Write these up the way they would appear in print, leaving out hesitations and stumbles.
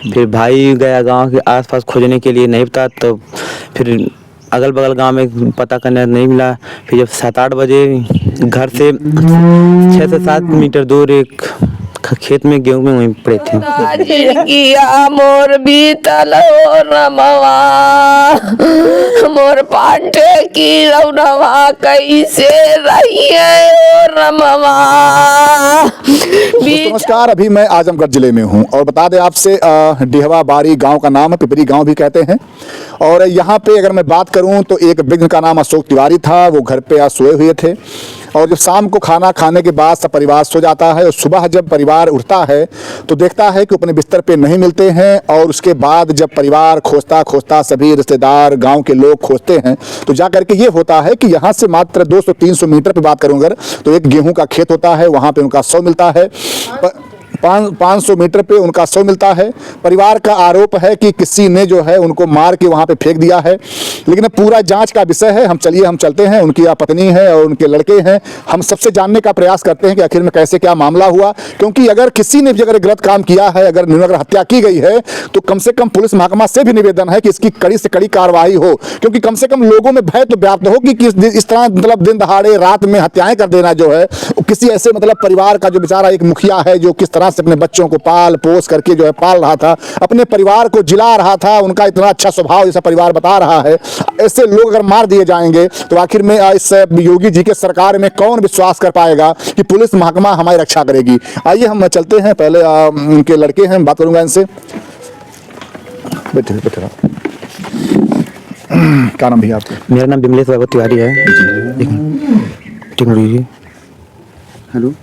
फिर भाई गया गांव के आसपास खोजने के लिए, नहीं पता, तो फिर अगल बगल गांव में पता करने नहीं मिला। फिर जब 7-8 बजे घर से 6 से 7 मीटर दूर एक खेत में गेहूं में वहीं पड़े थे। मोर बीतल हो रमवा, मोर पांठे की रौनवा कैसे रही है ओ रमवा। नमस्कार, अभी मैं आजमगढ़ जिले में हूं और बता दें आपसे डिहवा बारी गांव का नाम है, पिपरी गांव भी कहते हैं। और यहाँ पे अगर मैं बात करूं तो एक वृद्ध का नाम अशोक तिवारी था। वो घर पे आज सोए हुए थे और जब शाम को खाना खाने के बाद सब परिवार सो जाता है और सुबह जब परिवार उठता है तो देखता है कि अपने बिस्तर पे नहीं मिलते हैं। और उसके बाद जब परिवार खोजता खोजता, सभी रिश्तेदार गांव के लोग खोजते हैं तो जा करके ये होता है कि यहाँ से मात्र 200-300 मीटर पे बात करूँ अगर, तो एक गेहूं का खेत होता है, वहाँ पे उनका शव मिलता है। 500 मीटर पे उनका शव मिलता है। परिवार का आरोप है कि किसी ने जो है उनको मार के वहाँ पे फेंक दिया है, लेकिन पूरा जांच का विषय है। हम चलते हैं, उनकी पत्नी है और उनके लड़के हैं। हम सबसे जानने का प्रयास करते हैं कि आखिर में कैसे क्या मामला हुआ, क्योंकि अगर किसी ने भी अगर गलत काम किया है, अगर हत्या की गई है तो कम से कम पुलिस महकमा से भी निवेदन है कि इसकी कड़ी से कड़ी कार्रवाई हो, क्योंकि कम से कम लोगों में भय तो व्याप्त हो कि इस तरह मतलब दिन दहाड़े रात में हत्याएं कर देना जो है किसी ऐसे मतलब परिवार का जो बेचारा एक मुखिया है जो किस तरह से अपने बच्चों को पाल पोस करके जो है पाल रहा था, अपने परिवार को जिला रहा था, उनका इतना अच्छा स्वभाव जैसा परिवार बता रहा है, ऐसे लोग अगर मार दिए जाएंगे तो आखिर में इस योगी जी के सरकार में कौन विश्वास कर पाएगा कि पुलिस महकमा हमारी रक्षा करेगी। आइए हम चलते हैं, पहले उनके लड़के हैं, बात करूंगा इनसे। बैठे क्या नाम भैया आपका? मेरा नाम विमलेश बाबू तिवारी है। हेलो,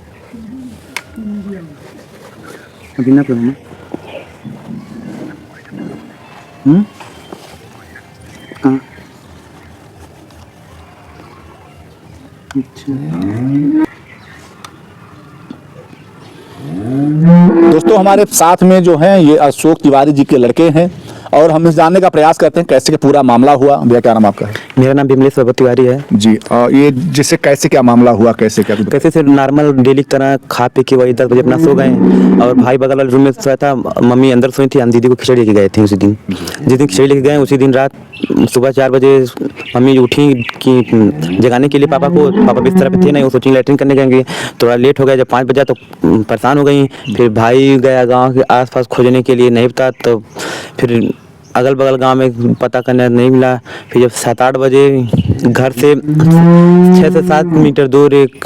अभी ना करूँ कहाँ? अच्छा। दोस्तों हमारे साथ में जो हैं ये अशोक तिवारी जी के लड़के हैं और हम इस जानने का प्रयास करते हैं कैसे पूरा मामला हुआ। भैया क्या नाम आपका है? मेरा नाम विमलेश बाबू तिवारी है जी। ये जैसे कैसे क्या मामला हुआ, कैसे क्या? कैसे से नॉर्मल डेली की तरह खा पी के वही 10 बजे अपना सो गए और भाई बगल वाले रूम में सोया था, मम्मी अंदर सोई थी। हम दीदी को खिचड़ी लेके गए थे उसी दिन। जिस दिन खिचड़ी लेके गए उसी दिन रात सुबह 4 बजे मम्मी उठी कि जगाने के लिए पापा को। पापा बिस्तर पे थे नहीं, वो सोची लैट्रिन करने गएंगे, थोड़ा लेट हो गया। जब 5 बजा तो परेशान हो गई। फिर भाई गया गाँव के आसपास खोजने के लिए, नहीं पता, तो फिर अगल बगल गांव में पता करने नहीं मिला। फिर जब 7-8 बजे घर से 6 से 7 मीटर दूर एक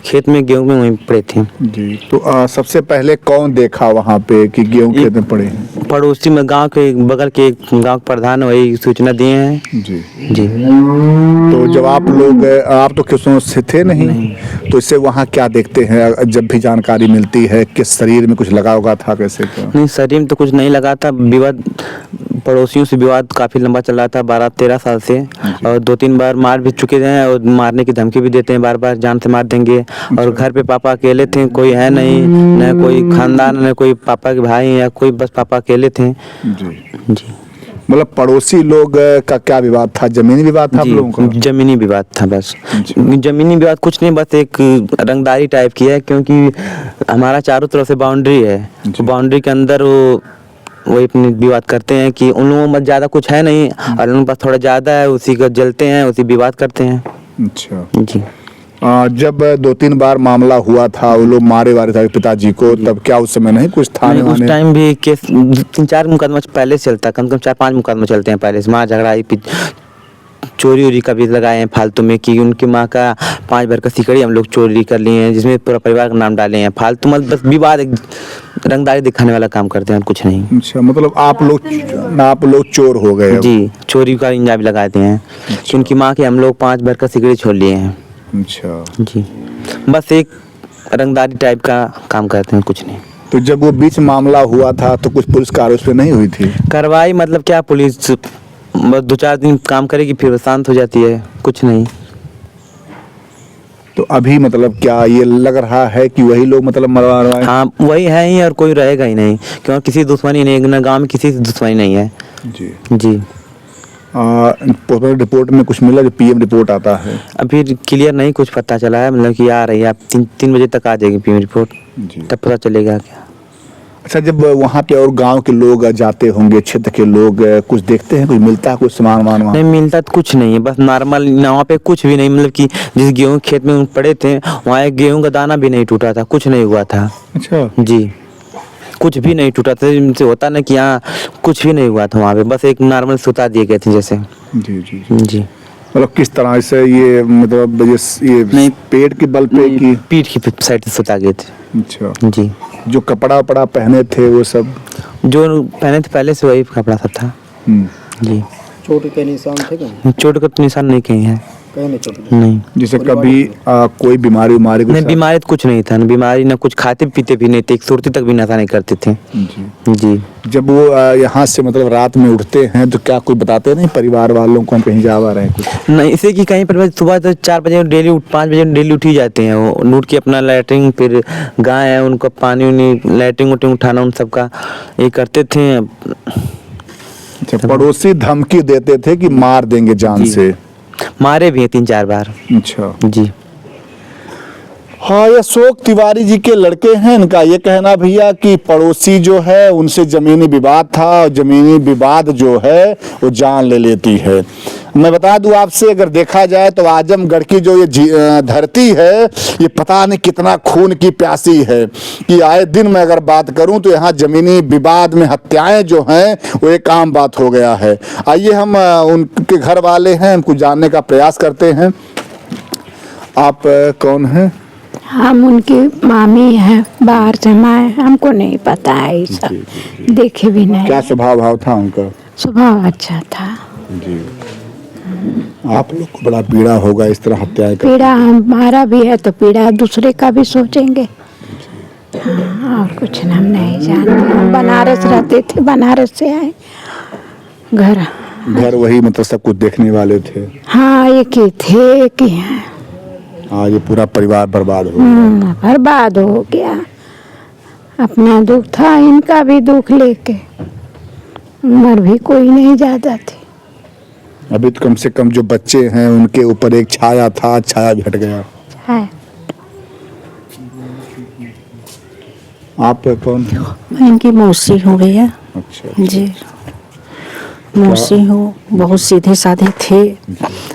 खेत में गेहूं में वहीं पड़े थे। जी। तो सबसे पहले कौन देखा वहाँ पे कि गेहूं खेत में पड़े हैं? पड़ोसी में गांव के बगल के गांव के प्रधान वही सूचना दिए हैं। जी जी। तो जब आप तो किसों से थे नहीं, तो इससे वहाँ क्या देखते हैं जब भी जानकारी मिलती है? किस शरीर में कुछ लगा होगा था, कैसे क्या? नहीं, शरीर में तो कुछ नहीं लगा था। विवाद, पड़ोसियों से विवाद काफ़ी लंबा चल रहा था 12-13 साल से, और 2-3 बार मार भी चुके हैं और मारने की धमकी भी देते हैं, बार बार जान से मार देंगे। और घर पे पापा अकेले थे, कोई है नहीं, न कोई खानदान, न कोई पापा के भाई या कोई, बस पापा अकेले थे। जी जी। मतलब पड़ोसी लोग का क्या विवाद था? जमीनी विवाद था आप लोगों का? जमीनी विवाद था बस। जमीनी विवाद कुछ नहीं, बस एक रंगदारी टाइप की है, क्योंकि हमारा चारों तरफ से बाउंड्री है। बाउंड्री के अंदर वो अपनी विवाद करते हैं कि उन लोगों में ज़्यादा कुछ है नहीं और उन पास थोड़ा ज़्यादा है, उसी को जलते हैं, उसी विवाद करते हैं। अच्छा जी। जब 2-3 बार मामला हुआ था, वो लोग मारे वारे थे पिताजी को, तब क्या उस समय नहीं कुछ था? उस टाइम भी केस 3-4 मुकदमा पहले से चलता, कम से कम 4-5 मुकदमा चलते हैं पहले से। मार झगड़ा, चोरी उरी का भी लगाए हैं फालतू में कि उनकी माँ का 5 भर का सिकड़ी हम लोग चोरी कर लिए हैं, जिसमें पूरा परिवार का नाम डाले हैं। फालतू मतलब बस विवाद, रंगदारी दिखाने वाला काम करते हैं, कुछ नहीं। अच्छा, मतलब आप लोग चोर हो गए? जी, चोरी का इंजा भी लगाते हैं कि उनकी माँ के हम लोग 5 भर का सिकड़ी छोड़ लिए हैं। अच्छा जी, बस एक रंगदारी टाइप का काम करते हैं, कुछ नहीं। तो जब वो बीच मामला हुआ था तो कुछ पुलिस कार्रवाई उस पर नहीं हुई थी? कार्रवाई मतलब क्या, पुलिस बस 2-4 दिन काम करेगी फिर शांत हो जाती है, कुछ नहीं। तो अभी मतलब क्या ये लग रहा है कि वही लोग मतलब मरवा रहे हैं? हाँ, वही है ही और कोई रहेगा ही नहीं, क्योंकि किसी दुश्मनी नहीं, ना गाँव में किसी से दुश्मनी नहीं है। जी जी। रिपोर्ट में कुछ मिला? जो पीएम रिपोर्ट आता है अभी क्लियर नहीं कुछ पता चला है, मतलब कि आ रही है, आप 3 बजे तक आ जाएगी पीएम रिपोर्ट, जी। तब पता चलेगा क्या। अच्छा, जब वहाँ पे और गांव के लोग जाते होंगे, क्षेत्र के लोग, कुछ देखते हैं, कुछ मिलता है, कुछ सामान वामान वहाँ? नहीं मिलता तो कुछ नहीं है, बस नॉर्मल वहाँ पे कुछ भी नहीं, मतलब कि जिस गेहूं खेत में पड़े थे वहाँ एक गेहूं का दाना भी नहीं टूटा था, कुछ नहीं हुआ था अच्छा। जी, कुछ भी नहीं टूटा था। इनसे होता ना कि यहाँ कुछ भी नहीं हुआ था वहाँ पे, बस एक नॉर्मल सुता दिए गए थे जैसे। जी जी। जी मतलब किस तरह से ये, मतलब ये नहीं, पेड़ के बल पे की? पीठ की साइड से सुता गए थे। अच्छा। जी, जो कपड़ा वपड़ा पहने थे वो सब? जो पहने थे पहले से वही कपड़ा सब था। हम्म। जी, चोट के निशान थे क्या? चोट का तो निशान नहीं कहीं है, कहीं नहीं चोट? नहीं। जैसे कभी कोई बीमारी उमारी नहीं बीमारी तो कुछ नहीं था, ना बीमारी ना कुछ, खाते पीते भी नहीं थे, एक सुरती तक भी नशा नहीं करते थे। जी। जी, जब वो यहाँ से मतलब रात में उठते हैं तो क्या कोई बताते नहीं परिवार वालों को हम कहीं जा रहे हैं कुछ? नहीं इसे कि कहीं पर सुबह तो 4 बजे डेली 5 बजे डेली उठ ही जाते हैं, वो उठ के अपना लैट्रिन, फिर गाय है उनको पानी उनी लैट्रिन उटिंग उठाना उन सबका ये करते थे। अच्छा, पड़ोसी धमकी देते थे कि मार देंगे जान जी। से? मारे भी हैं 3-4 बार। अच्छा। जी, हाँ, ये अशोक तिवारी जी के लड़के हैं। इनका ये कहना भैया कि पड़ोसी जो है उनसे जमीनी विवाद था, और जमीनी विवाद जो है वो जान ले लेती है। मैं बता दूं आपसे, अगर देखा जाए तो आजमगढ़ की जो ये धरती है ये पता नहीं कितना खून की प्यासी है, कि आए दिन मैं अगर बात करूं तो यहाँ जमीनी विवाद में हत्याएं जो हैं वो एक आम बात हो गया है। आइए हम उनके घर वाले हैं, हमको जानने का प्रयास करते हैं। आप कौन हैं? हम उनकी मामी हैं, बाहर से माए, हमको नहीं पता है ये सब, देखे भी नहीं। क्या स्वभाव भाव था उनका? स्वभाव अच्छा था जी। आप लोग को बड़ा पीड़ा होगा इस तरह हत्याएं कर? पीड़ा हमारा भी है तो पीड़ा दूसरे का भी सोचेंगे। हाँ, और कुछ हम नहीं जानते। हम बनारस रहते थे, बनारस से आए घर वही मतलब सब कुछ देखने वाले थे? हाँ, एक ही थे, एक ही हैं। आज ये पूरा परिवार बर्बाद हो गया। बर्बाद हो गया। अपना दुख था, इनका भी दुख लेके। उम्र भी कोई नहीं ज्यादा थी। अभी तो कम से कम जो बच्चे हैं उनके ऊपर एक छाया था, छाया भी हट गया। है। आप कौन? इनकी मौसी हो गई है। अच्छा। जी, मौसी हो, बहुत सीधे साधे थे।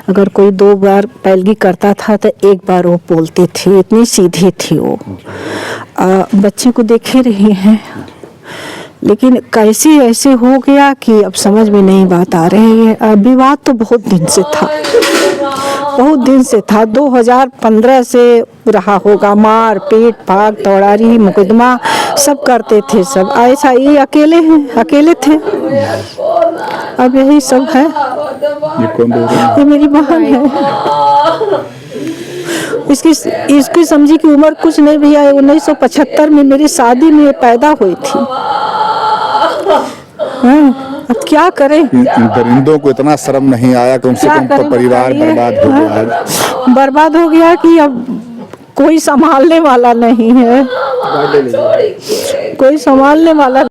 अगर कोई 2 बार पैलगी करता था तो 1 बार वो बोलते थे, इतनी सीधी थी वो। बच्चे को देखे रहे हैं, लेकिन कैसे ऐसे हो गया कि अब समझ में नहीं बात आ रही है। विवाद तो बहुत दिन से था, बहुत दिन से था, 2015 से रहा होगा। मार पीट भाग तोड़ारी मुकदमा सब करते थे सब। ऐसा ये अकेले हैं, अकेले थे। अब यही सब है। ये कौन बोल रहे हैं? ये मेरी बहन है। इसकी समझी की उम्र कुछ नहीं भैया, 1975 में मेरी शादी में पैदा हुई थी। अब क्या करें? इन दरिंदों को इतना शर्म नहीं आया, कम से कम तो परिवार बर्बाद हो गया। बर्बाद हो गया कि अब कोई संभालने वाला नहीं है, कोई संभालने वाला